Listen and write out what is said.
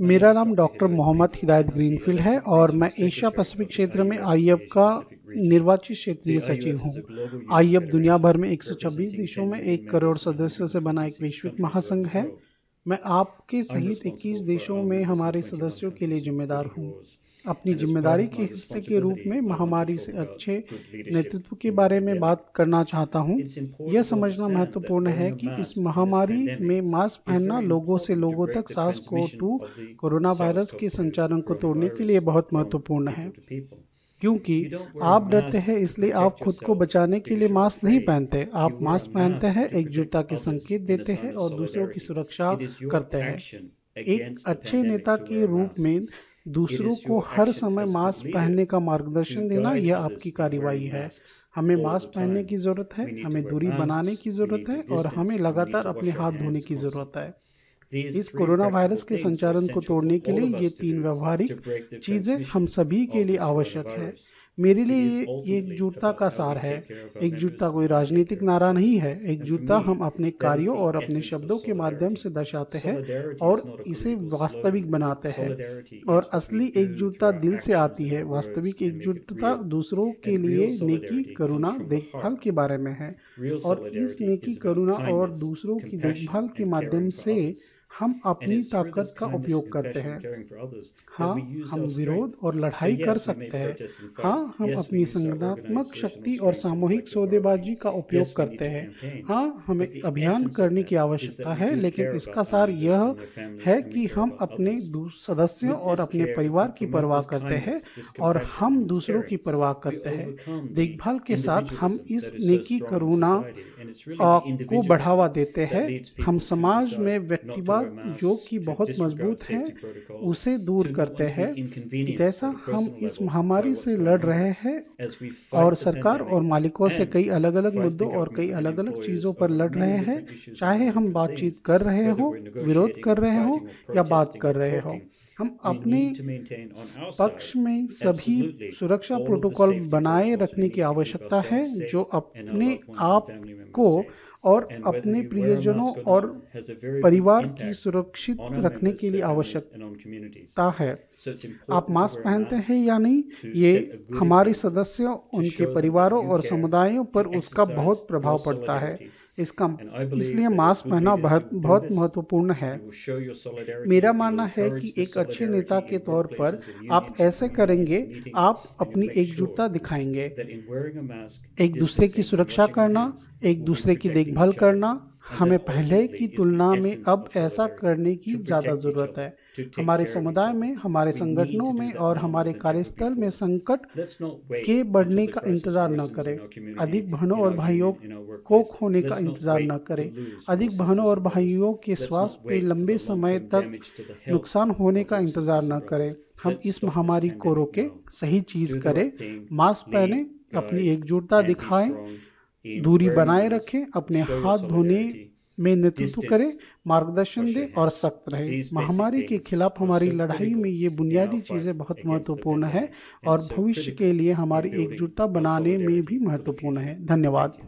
मेरा नाम डॉक्टर मोहम्मद हिदायत ग्रीनफील्ड है और मैं एशिया पैसिफिक क्षेत्र में आईएफ का निर्वाचित क्षेत्रीय सचिव हूँ। आईएफ दुनिया भर में 126 देशों में 1 करोड़ सदस्यों से बना एक वैश्विक महासंघ है। मैं आपके सहित 21 देशों में हमारे सदस्यों के लिए जिम्मेदार हूँ। अपनी जिम्मेदारी के हिस्से के रूप में महामारी से अच्छे नेतृत्व के बारे में बात करना चाहता हूँ। यह समझना महत्वपूर्ण है कि इस महामारी में मास्क पहनना लोगों से लोगों तक SARS-CoV-2 कोरोना वायरस के संचालन को तोड़ने के लिए बहुत महत्वपूर्ण है। क्योंकि आप डरते हैं इसलिए आप खुद को बचाने के लिए मास्क नहीं पहनते। आप मास्क पहनते हैं, एकजुटता के संकेत देते हैं और दूसरों की सुरक्षा करते हैं। एक अच्छे नेता के रूप में दूसरों को हर समय मास्क पहनने का मार्गदर्शन देना यह आपकी कार्रवाई है। हमें मास्क पहनने की ज़रूरत है, हमें दूरी बनाने की ज़रूरत है और हमें लगातार अपने हाथ धोने की ज़रूरत है। इस कोरोना वायरस के संचालन को तोड़ने के लिए ये 3 व्यवहारिक चीज़ें हम सभी के लिए आवश्यक है। मेरे लिए ये एकजुटता का सार है। एकजुटता कोई राजनीतिक नारा नहीं है। एकजुटता हम अपने कार्यों और अपने शब्दों के माध्यम से दर्शाते हैं और इसे वास्तविक बनाते हैं। और असली एकजुटता दिल से आती है। वास्तविक एकजुटता दूसरों के लिए नेकी, करुणा, देखभाल के बारे में है और इस नेकी, करुणा और दूसरों की देखभाल के माध्यम से हम अपनी ताकत का उपयोग करते हैं। हाँ, हम विरोध और लड़ाई कर सकते हैं। हाँ, हम अपनी संगठनात्मक शक्ति और सामूहिक सौदेबाजी का उपयोग करते हैं। हाँ, हमें अभियान करने की आवश्यकता है, लेकिन इसका सार यह है कि हम अपने सदस्यों और अपने परिवार की परवाह करते हैं और हम दूसरों की परवाह करते हैं। देखभाल के साथ हम इस नेकी, करुणा को बढ़ावा देते हैं। हम समाज में व्यक्तिवाद जो कि बहुत मजबूत है उसे दूर करते हैं। जैसा हम इस महामारी से लड़ रहे हैं और सरकार और मालिकों से कई अलग अलग मुद्दों और कई अलग अलग चीज़ों पर लड़ रहे हैं, चाहे हम बातचीत कर रहे हो, विरोध कर रहे हो या बात कर रहे हो, हम अपने पक्ष में सभी सुरक्षा प्रोटोकॉल बनाए रखने की आवश्यकता है जो अपने आप को और अपने प्रियजनों और परिवार की सुरक्षित रखने के लिए आवश्यकता है। आप मास्क पहनते हैं या नहीं, ये हमारे सदस्यों, उनके परिवारों और समुदायों पर उसका बहुत प्रभाव पड़ता है। इसलिए मास्क पहनना बहुत महत्वपूर्ण है। मेरा मानना है कि एक अच्छे नेता के तौर पर आप ऐसे करेंगे, आप अपनी एकजुटता दिखाएंगे। एक दूसरे की सुरक्षा करना, एक दूसरे की देखभाल करना, हमें पहले की तुलना में अब ऐसा करने की ज़्यादा ज़रूरत है। हमारे समुदाय में, हमारे संगठनों में और हमारे कार्यस्थल में संकट के बढ़ने का इंतज़ार न करें। अधिक बहनों और भाइयों को खोने का इंतज़ार न करें। अधिक बहनों और भाइयों के स्वास्थ्य पे लंबे समय तक नुकसान होने का इंतज़ार न करें। हम इस महामारी को रोकें, सही चीज़ करें, मास्क पहनें, अपनी एकजुटता दिखाएं, दूरी बनाए रखें, अपने हाथ धोने में नेतृत्व करें, मार्गदर्शन दें और सख्त रहें। महामारी के खिलाफ हमारी लड़ाई में ये बुनियादी चीज़ें बहुत महत्वपूर्ण है और भविष्य के लिए हमारी एकजुटता बनाने में भी महत्वपूर्ण है। धन्यवाद।